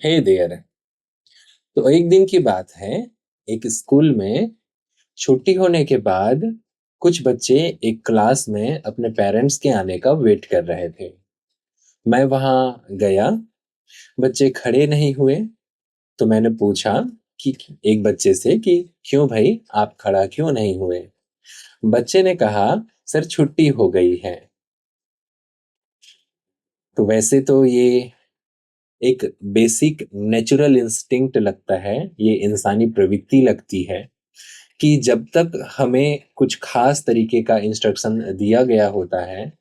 हे there. तो एक दिन की बात है। एक स्कूल में छुट्टी होने के बाद कुछ बच्चे एक क्लास में अपने पेरेंट्स के आने का वेट कर रहे थे। मैं वहां गया। बच्चे खड़े नहीं हुए। तो मैंने पूछा कि एक बच्चे से कि क्यों भाई आप खड़ा क्यों नहीं हुए। बच्चे ने कहा सर छुट्टी हो गई है। तो वैसे तो ये एक बेसिक नेचुरल इंस्टिंक्ट लगता है, ये इंसानी प्रवृत्ति लगती है कि जब तक हमें कुछ खास तरीके का इंस्ट्रक्शन दिया गया होता है,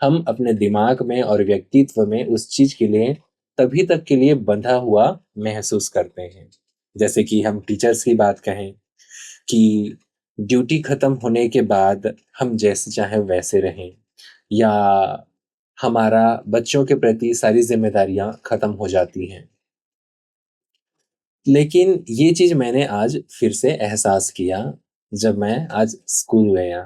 हम अपने दिमाग में और व्यक्तित्व में उस चीज के लिए तभी तक के लिए बंधा हुआ महसूस करते हैं। जैसे कि हम टीचर्स की बात कहें कि ड्यूटी खत्म होने के बाद हम जैसे चाहे वैसे रहें, या हमारा बच्चों के प्रति सारी जिम्मेदारियां खत्म हो जाती हैं। लेकिन ये चीज मैंने आज फिर से एहसास किया जब मैं आज स्कूल गया।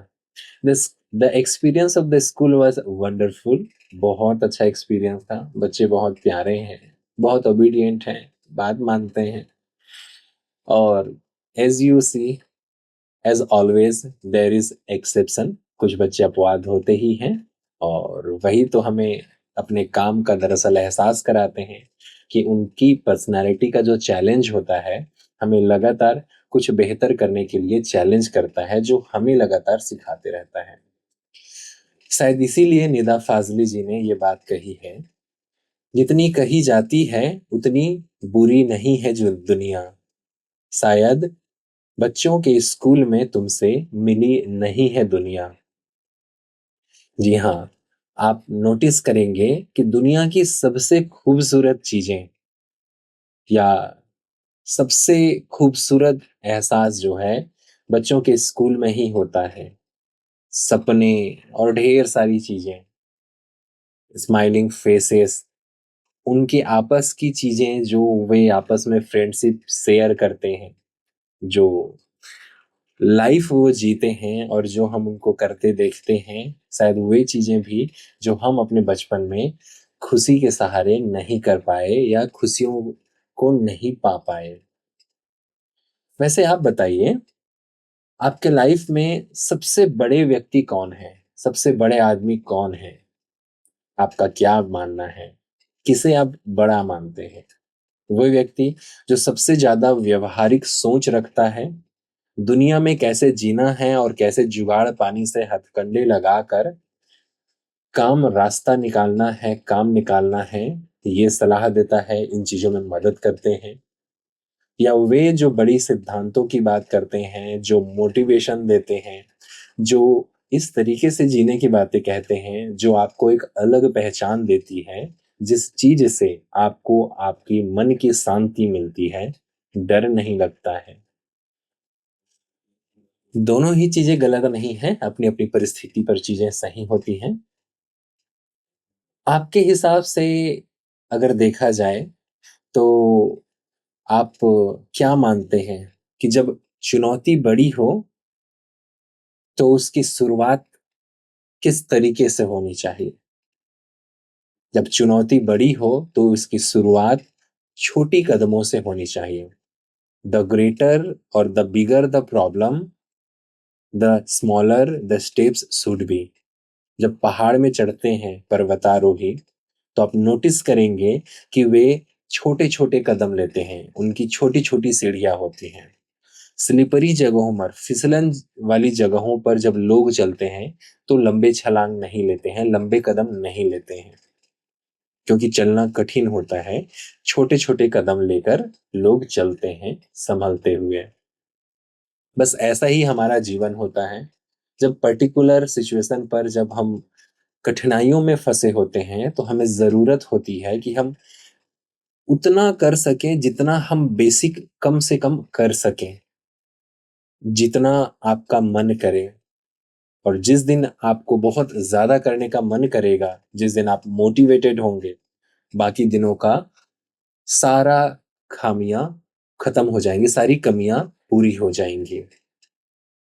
This the experience of the school was wonderful. बहुत अच्छा एक्सपीरियंस था। बच्चे बहुत प्यारे हैं, बहुत ओबीडिएंट हैं, बात मानते हैं। और as you see, as always there is exception. कुछ बच्चे अपवाद होते ही हैं, और वही तो हमें अपने काम का दरअसल एहसास कराते हैं कि उनकी पर्सनालिटी का जो चैलेंज होता है, हमें लगातार कुछ बेहतर करने के लिए चैलेंज करता है, जो हमें लगातार सिखाते रहता है। शायद इसीलिए निदा फाजली जी ने ये बात कही है, जितनी कही जाती है उतनी बुरी नहीं है जो दुनिया। शायद बच्चों के स्कूल में तुमसे मिली नहीं है दुनिया। जी हाँ, आप नोटिस करेंगे कि दुनिया की सबसे खूबसूरत चीजें या सबसे खूबसूरत एहसास जो है, बच्चों के स्कूल में ही होता है। सपने और ढेर सारी चीजें, स्माइलिंग फेसेस, उनके आपस की चीजें जो वे आपस में फ्रेंडशिप शेयर करते हैं, जो लाइफ वो जीते हैं और जो हम उनको करते देखते हैं, शायद वे चीजें भी जो हम अपने बचपन में खुशी के सहारे नहीं कर पाए या खुशियों को नहीं पा पाए। वैसे आप बताइए, आपके लाइफ में सबसे बड़े व्यक्ति कौन है? सबसे बड़े आदमी कौन है? आपका क्या मानना है? किसे आप बड़ा मानते हैं? वो व्यक्ति जो सबसे ज्यादा व्यवहारिक सोच रखता है, दुनिया में कैसे जीना है और कैसे जुगाड़ पानी से हथकंडे लगाकर काम रास्ता निकालना है, काम निकालना है, ये सलाह देता है, इन चीजों में मदद करते हैं। या वे जो बड़ी सिद्धांतों की बात करते हैं, जो मोटिवेशन देते हैं, जो इस तरीके से जीने की बातें कहते हैं जो आपको एक अलग पहचान देती है, जिस चीज से आपको आपकी मन की शांति मिलती है, डर नहीं लगता है। दोनों ही चीजें गलत नहीं हैं, अपनी अपनी परिस्थिति पर चीजें सही होती हैं। आपके हिसाब से अगर देखा जाए तो आप क्या मानते हैं कि जब चुनौती बड़ी हो तो उसकी शुरुआत किस तरीके से होनी चाहिए? जब चुनौती बड़ी हो तो उसकी शुरुआत छोटी कदमों से होनी चाहिए। द ग्रेटर और the bigger the problem, the smaller the steps should be. जब पहाड़ में चढ़ते हैं पर्वतारोही, तो आप नोटिस करेंगे कि वे छोटे छोटे कदम लेते हैं, उनकी छोटी छोटी सीढ़ियां होती हैं। स्लिपरी जगहों पर, फिसलन वाली जगहों पर जब लोग चलते हैं तो लंबे छलांग नहीं लेते हैं, लंबे कदम नहीं लेते हैं, क्योंकि चलना कठिन होता है। छोटे छोटे कदम लेकर लोग चलते हैं संभलते हुए। बस ऐसा ही हमारा जीवन होता है। जब पर्टिकुलर सिचुएशन पर जब हम कठिनाइयों में फंसे होते हैं, तो हमें जरूरत होती है कि हम उतना कर सकें जितना हम बेसिक कम से कम कर सकें, जितना आपका मन करे। और जिस दिन आपको बहुत ज्यादा करने का मन करेगा, जिस दिन आप मोटिवेटेड होंगे, बाकी दिनों का सारा खामियां खत्म हो जाएंगी, सारी कमियां पूरी हो जाएंगी,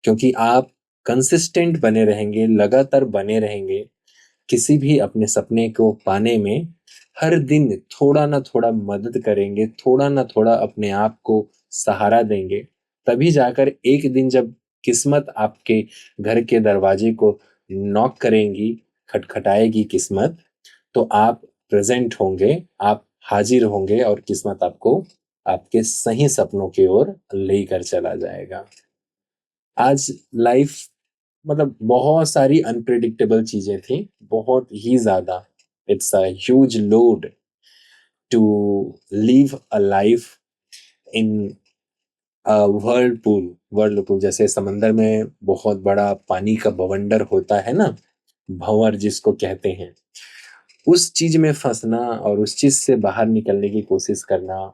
क्योंकि आप कंसिस्टेंट बने रहेंगे, लगातार बने रहेंगे किसी भी अपने सपने को पाने में। हर दिन थोड़ा ना थोड़ा मदद करेंगे, थोड़ा ना थोड़ा अपने आप को सहारा देंगे, तभी जाकर एक दिन जब किस्मत आपके घर के दरवाजे को नॉक करेंगी, खटखटाएगी किस्मत, तो आप प्रेज़ेंट होंगे, आप हाज़िर होंगे और किस्मत आपको आपके सही सपनों की ओर लेकर चला जाएगा। आज लाइफ़ मतलब बहुत सारी अनप्रेडिक्टेबल चीज़ें थी, बहुत ही ज़्यादा। It's a huge load to live a life in a whirlpool जैसे समंदर में बहुत बड़ा पानी का बवंडर होता है ना, भंवर जिसको कहते हैं। उस चीज़ में फँसना और उस चीज़ से बाहर निकलने की कोशिश करना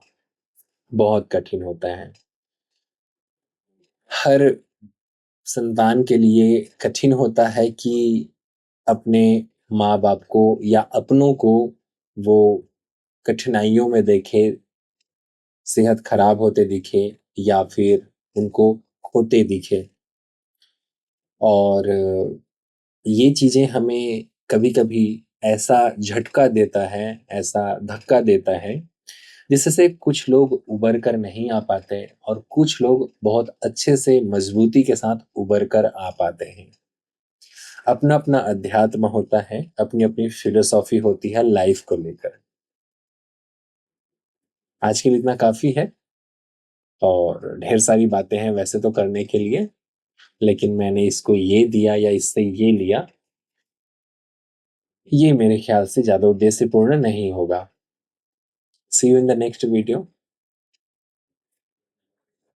बहुत कठिन होता है। हर संतान के लिए कठिन होता है कि अपने माँ-बाप को या अपनों को वो कठिनाइयों में देखे, सेहत खराब होते दिखे या फिर उनको खोते दिखे। और ये चीज़ें हमें कभी-कभी ऐसा झटका देता है, ऐसा धक्का देता है, जिससे कुछ लोग उभर कर नहीं आ पाते और कुछ लोग बहुत अच्छे से मज़बूती के साथ उभर कर आ पाते हैं। अपना-अपना अध्यात्म होता है, अपनी-अपनी फ़िलॉसफ़ी होती है लाइफ़ को लेकर। आज के लिए इतना काफ़ी है और ढेर सारी बातें हैं वैसे तो करने के लिए, लेकिन मैंने इसको ये दिया या इससे ये लिया, ये मेरे ख़्याल से ज़्यादा उद्देश्यपूर्ण नहीं होगा। See you in the next video.